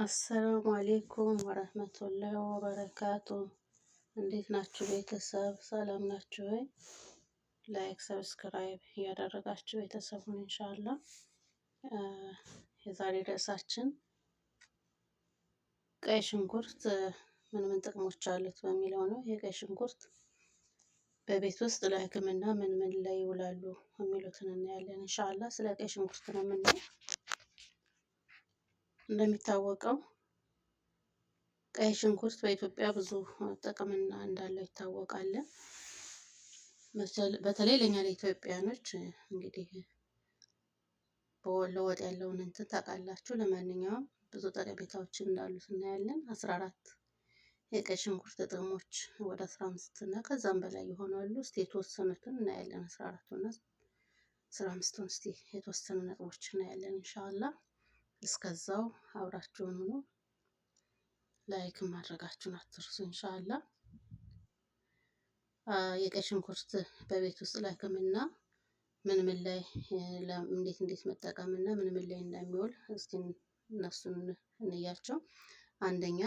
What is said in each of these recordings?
አሰላሙ አሌይኩም ወረህመቱላሂ ወበረካቱ። እንዴት ናችሁ ቤተሰብ? ሰላም ናችሁ ወይ? ላይክ ሰብስክራይብ እያደረጋችሁ ቤተሰቡን እንሻላ። የዛሬ ርዕሳችን ቀይ ሽንኩርት ምን ምን ጥቅሞች አሉት በሚለው ነው። የቀይ ሽንኩርት በቤት ውስጥ ለሕክምና ምን ምን ላይ ይውላሉ የሚሉትን እናያለን እንሻላ። ስለ ቀይ ሽንኩርት ነው የምናየው። እንደሚታወቀው ቀይ ሽንኩርት በኢትዮጵያ ብዙ ጥቅምና እንዳለው ይታወቃል። በተለይ ለኛ ለኢትዮጵያኖች እንግዲህ ለወጥ ያለውን እንትን ታውቃላችሁ። ለማንኛውም ብዙ ጠቀሜታዎችን እንዳሉት እናያለን። 14 የቀይ ሽንኩርት ጥቅሞች ወደ 15 እና ከዛም በላይ ይሆናሉ። እስቲ የተወሰኑትን እናያለን። 14 እና 15ቱን እስቲ የተወሰኑ ነጥቦች እናያለን ኢንሻአላህ። እስከዛው አብራችሁን ሁኑ። ላይክ ማድረጋችሁን አትርሱ ኢንሻአላህ። የቀይ ሽንኩርት በቤት ውስጥ ለሕክምና ምን ምን ላይ እንዴት መጠቀም እና ምን ምን ላይ እንደሚውል እስቲ እነሱን እንያቸው። አንደኛ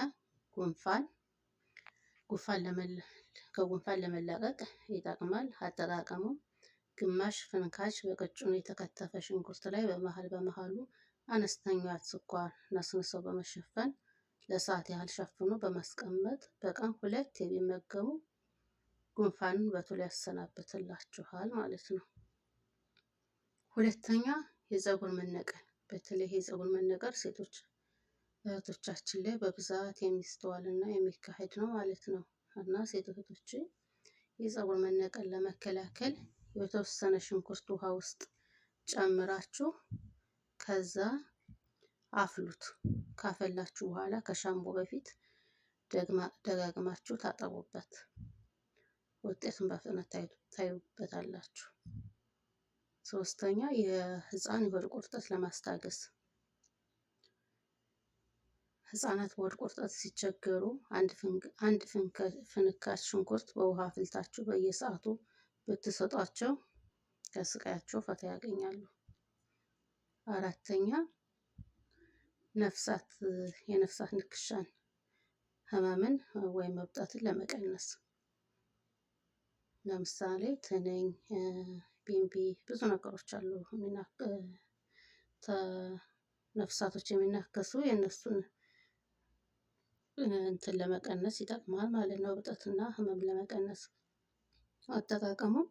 ከጉንፋን ለመላቀቅ ይጠቅማል። አጠቃቀሙ ግማሽ ፍንካች በቀጭኑ የተከተፈ ሽንኩርት ላይ በመሃሉ አነስተኛ ስኳር ነስንሰው በመሸፈን ለሰዓት ያህል ሸፍኖ በማስቀመጥ በቀን 2 ቢመገቡ ጉንፋንን በቶሎ ያሰናብትላችኋል ማለት ነው። ሁለተኛ የፀጉር መነቀል። በተለይ የፀጉር መነቀል ሴቶች እህቶቻችን ላይ በብዛት የሚስተዋል እና የሚካሄድ ነው ማለት ነው። እና ሴት እህቶች የፀጉር መነቀል ለመከላከል የተወሰነ ሽንኩርት ውሃ ውስጥ ጨምራችሁ ከዛ አፍሉት። ካፈላችሁ በኋላ ከሻምፖ በፊት ደጋግማችሁ ታጠቡበት። ውጤቱን በፍጥነት ታዩበታላችሁ። ሶስተኛ የህፃን የሆድ ቁርጠት ለማስታገስ። ህፃናት በሆድ ቁርጠት ሲቸገሩ አንድ ፍንካች ሽንኩርት በውሃ አፍልታችሁ በየሰዓቱ ብትሰጧቸው ከስቃያቸው ፈታ ያገኛሉ። አራተኛ የነፍሳት ንክሻን ህመምን ወይም መብጠትን ለመቀነስ። ለምሳሌ ትንኝ፣ ቢንቢ ብዙ ነገሮች አሉ ነፍሳቶች የሚናከሱ የእነሱን እንትን ለመቀነስ ይጠቅማል ማለት ነው። እብጠትና ህመም ለመቀነስ። አጠቃቀሙም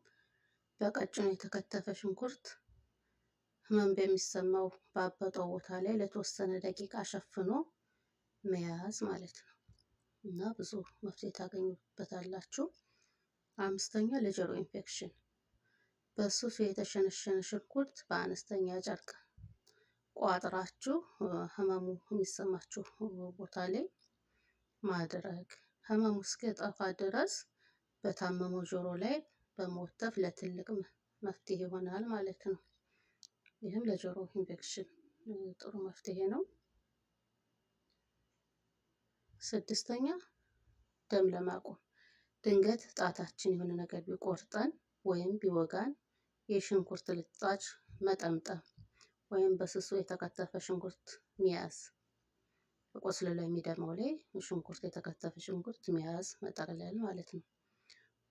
በቀጭኑ የተከተፈ ሽንኩርት ህመም በሚሰማው ባበጠው ቦታ ላይ ለተወሰነ ደቂቃ ሸፍኖ መያዝ ማለት ነው እና ብዙ መፍትሄ ታገኙበታላችሁ። አምስተኛ ለጆሮ ኢንፌክሽን። በስሱ የተሸነሸነ ሽንኩርት በአነስተኛ ጨርቅ ቋጥራችሁ ህመሙ የሚሰማችሁ ቦታ ላይ ማድረግ። ህመሙ እስኪጠፋ ድረስ በታመመው ጆሮ ላይ በመወተፍ ለትልቅ መፍትሄ ይሆናል ማለት ነው። ይህም ለጆሮ ኢንፌክሽን ጥሩ መፍትሄ ነው። ስድስተኛ ደም ለማቆም። ድንገት ጣታችን የሆነ ነገር ቢቆርጠን ወይም ቢወጋን የሽንኩርት ልጣጭ መጠምጠም ወይም በስሱ የተከተፈ ሽንኩርት መያዝ። ቁስል ላይ የሚደማው ላይ ሽንኩርት የተከተፈ ሽንኩርት መያዝ መጠቅለል ማለት ነው።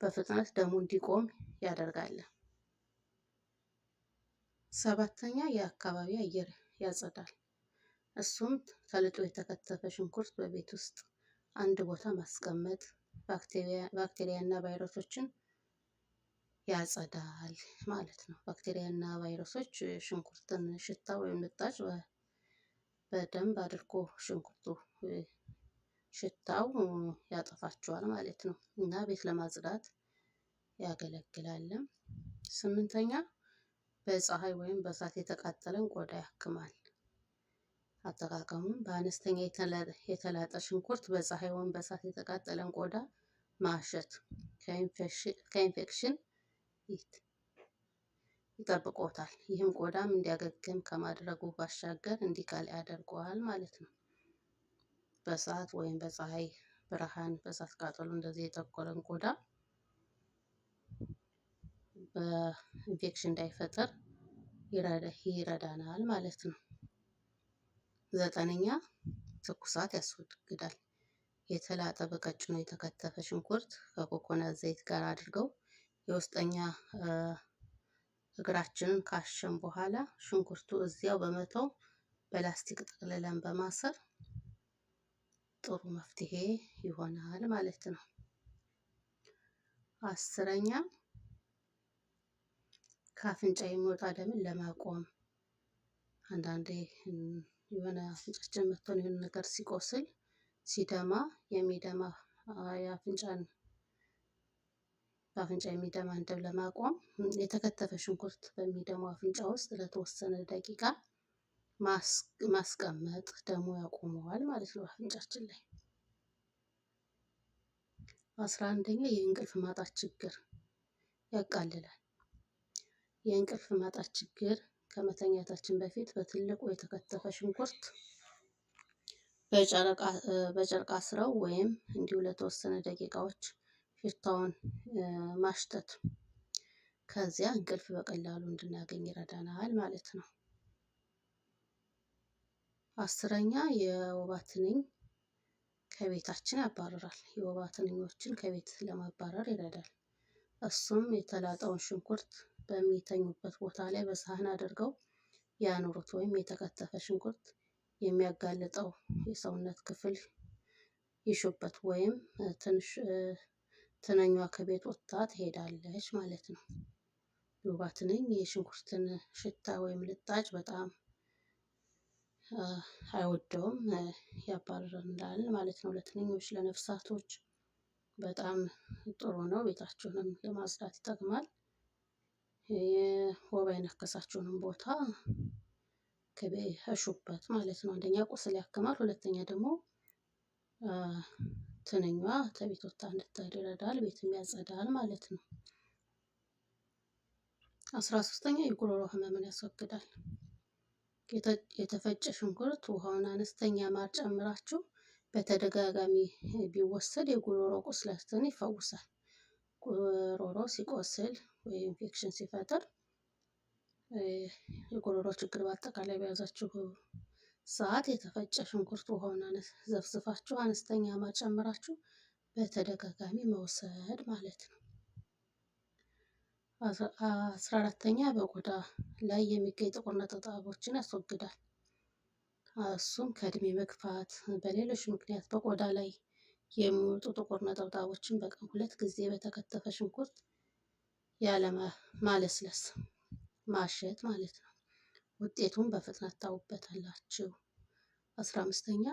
በፍጥነት ደሙ እንዲቆም ያደርጋል። ሰባተኛ የአካባቢ አየር ያጸዳል። እሱም ተልጦ የተከተፈ ሽንኩርት በቤት ውስጥ አንድ ቦታ ማስቀመጥ ባክቴሪያ እና ቫይረሶችን ያጸዳል ማለት ነው። ባክቴሪያ እና ቫይረሶች ሽንኩርትን ሽታ ወይም ልጣጭ በደንብ አድርጎ ሽንኩርቱ ሽታው ያጠፋቸዋል ማለት ነው እና ቤት ለማጽዳት ያገለግላል። ስምንተኛ በፀሐይ ወይም በእሳት የተቃጠለን ቆዳ ያክማል። አጠቃቀሙም በአነስተኛ የተላጠ ሽንኩርት በፀሐይ ወይም በእሳት የተቃጠለን ቆዳ ማሸት ከኢንፌክሽን ይጠብቆታል። ይህም ቆዳም እንዲያገግም ከማድረጉ ባሻገር እንዲቀላ ያደርገዋል ማለት ነው። በእሳት ወይም በፀሐይ ብርሃን በእሳት ቃጠሎ እንደዚህ የጠቆረን ቆዳ በኢንፌክሽን እንዳይፈጠር ይረዳናል ማለት ነው። ዘጠነኛ ትኩሳት ያስወግዳል። የተላጠ በቀጭኑ የተከተፈ ሽንኩርት ከኮኮናት ዘይት ጋር አድርገው የውስጠኛ እግራችንን ካሸን በኋላ ሽንኩርቱ እዚያው በመተው በላስቲክ ጠቅልለን በማሰር ጥሩ መፍትሄ ይሆናል ማለት ነው። 10ኛ ከአፍንጫ የሚወጣ ደምን ለማቆም አንዳንዴ የሆነ አፍንጫችን መጥቶን የሆነ ነገር ሲቆስል ሲደማ የሚደማ በአፍንጫ የሚደማን ደም ለማቆም የተከተፈ ሽንኩርት በሚደማው አፍንጫ ውስጥ ለተወሰነ ደቂቃ ማስቀመጥ ደሙ ያቆመዋል ማለት ነው አፍንጫችን ላይ። 11ኛ የእንቅልፍ ማጣት ችግር ያቃልላል። የእንቅልፍ ማጣት ችግር ከመተኛታችን በፊት በትልቁ የተከተፈ ሽንኩርት በጨርቅ አስረው ወይም እንዲሁ ለተወሰነ ደቂቃዎች ሽታውን ማሽተት ከዚያ እንቅልፍ በቀላሉ እንድናገኝ ይረዳናል ማለት ነው። 10ኛ የወባ ትንኝ ከቤታችን ያባርራል። የወባ ትንኞችን ከቤት ለማባረር ይረዳል። እሱም የተላጠውን ሽንኩርት በሚተኙበት ቦታ ላይ በሳህን አድርገው ያኑሩት ወይም የተከተፈ ሽንኩርት የሚያጋልጠው የሰውነት ክፍል ይሹበት ወይም ትንኟ ከቤት ወጥታ ትሄዳለች ማለት ነው። የወባ ትንኝ የሽንኩርትን ሽታ ወይም ልጣጭ በጣም አይወደውም፣ ያባርራል ማለት ነው። ለትንኞች ለነፍሳቶች በጣም ጥሩ ነው። ቤታችሁንም ለማጽዳት ይጠቅማል። ወባ የነከሳችሁንም ቦታ እሹበት ማለት ነው። አንደኛ ቁስል ያክማል፣ ሁለተኛ ደግሞ ትንኟ ከቤት ወጥታ እንድትሄድ ይረዳል፣ ቤትም ያጸዳል ማለት ነው። 13ኛ የጉሮሮ ህመምን ያስወግዳል። የተፈጨ ሽንኩርት ውሃውን አነስተኛ ማር ጨምራችሁ በተደጋጋሚ ቢወሰድ የጉሮሮ ቁስለትን ይፈውሳል። ጉሮሮ ሲቆስል ወይ ኢንፌክሽን ሲፈጠር የጉሮሮ ችግር በአጠቃላይ በያዛችሁ ሰዓት የተፈጨ ሽንኩርት ውሃውን ዘፍዝፋችሁ አነስተኛ ማር ጨምራችሁ በተደጋጋሚ መውሰድ ማለት ነው። 14ኛ በቆዳ ላይ የሚገኝ ጥቁር ነጠብጣቦችን ያስወግዳል። እሱም ከእድሜ መግፋት በሌሎች ምክንያት በቆዳ ላይ የሚወጡ ጥቁር ነጠብጣቦችን በቀን 2 ጊዜ በተከተፈ ሽንኩርት ያለ ማለስለስ ማሸት ማለት ነው። ውጤቱን በፍጥነት ታዩበታላችሁ። 15ኛ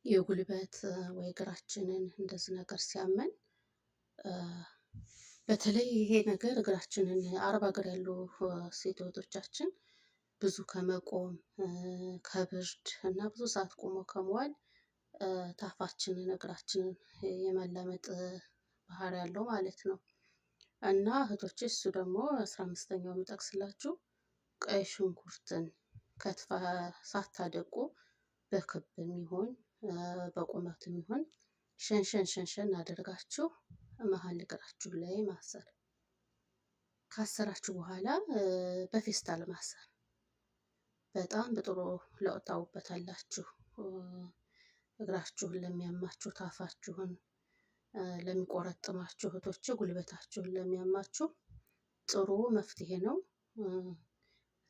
የጉልበት ወይ እግራችንን እንደዚህ ነገር ሲያመን በተለይ ይሄ ነገር እግራችንን አረብ ሀገር ያሉ ሴት እህቶቻችን ብዙ ከመቆም ከብርድ እና ብዙ ሰዓት ቆሞ ከመዋል ታፋችንን እግራችንን የመለመጥ ባህሪ ያለው ማለት ነው። እና እህቶቼ እሱ ደግሞ 15ኛው የምጠቅስላችሁ ቀይ ሽንኩርትን ከትፋ ሳታደቁ በክብም ይሁን በቁመትም ይሁን ሸንሸን አድርጋችሁ መሀል እግራችሁ ላይ ማሰር፣ ካሰራችሁ በኋላ በፌስታል ማሰር በጣም በጥሩ ለውጥ ታዩበታላችሁ። እግራችሁን ለሚያማችሁ፣ ታፋችሁን ለሚቆረጥማችሁ እህቶቼ፣ ጉልበታችሁን ለሚያማችሁ ጥሩ መፍትሄ ነው።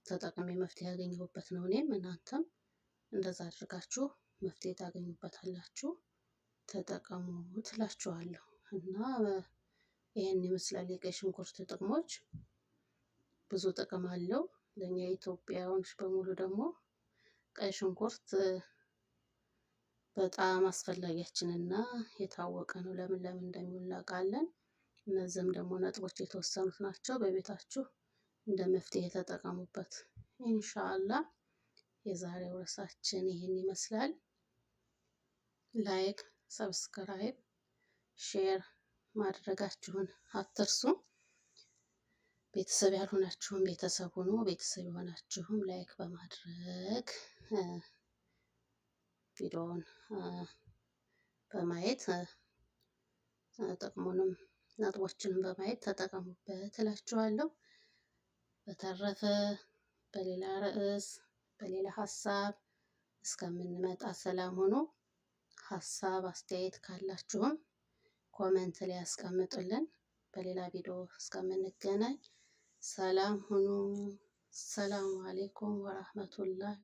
ተጠቅሜ መፍትሄ ያገኘሁበት ነው። እኔም እናንተም እንደዛ አድርጋችሁ መፍትሄ ታገኙበታላችሁ። ተጠቀሙ ትላችኋለሁ። እና ይሄን ይመስላል የቀይ ሽንኩርት ጥቅሞች። ብዙ ጥቅም አለው። ለእኛ ኢትዮጵያውያኖች በሙሉ ደግሞ ቀይ ሽንኩርት በጣም አስፈላጊያችንና የታወቀ ነው። ለምን እንደሚውል እናውቃለን። እነዚህም ደግሞ ነጥቦች የተወሰኑት ናቸው። በቤታችሁ እንደ መፍትሄ ተጠቀሙበት። ኢንሻአላህ የዛሬው ርዕሳችን ይህን ይመስላል። ላይክ፣ ሰብስክራይብ፣ ሼር ማድረጋችሁን አትርሱ። ቤተሰብ ያልሆናችሁም ቤተሰብ ሁኑ። ቤተሰብ የሆናችሁም ላይክ በማድረግ ቪዲዮውን በማየት ጥቅሙንም ነጥቦችንም በማየት ተጠቀሙበት እላችኋለሁ። በተረፈ በሌላ ርዕስ በሌላ ሀሳብ እስከምንመጣ ሰላም ሁኑ። ሀሳብ አስተያየት ካላችሁም ኮመንት ላይ ያስቀምጡልን። በሌላ ቪዲዮ እስከምንገናኝ ሰላም ሁኑ። ሰላም አለይኩም ወራህመቱላህ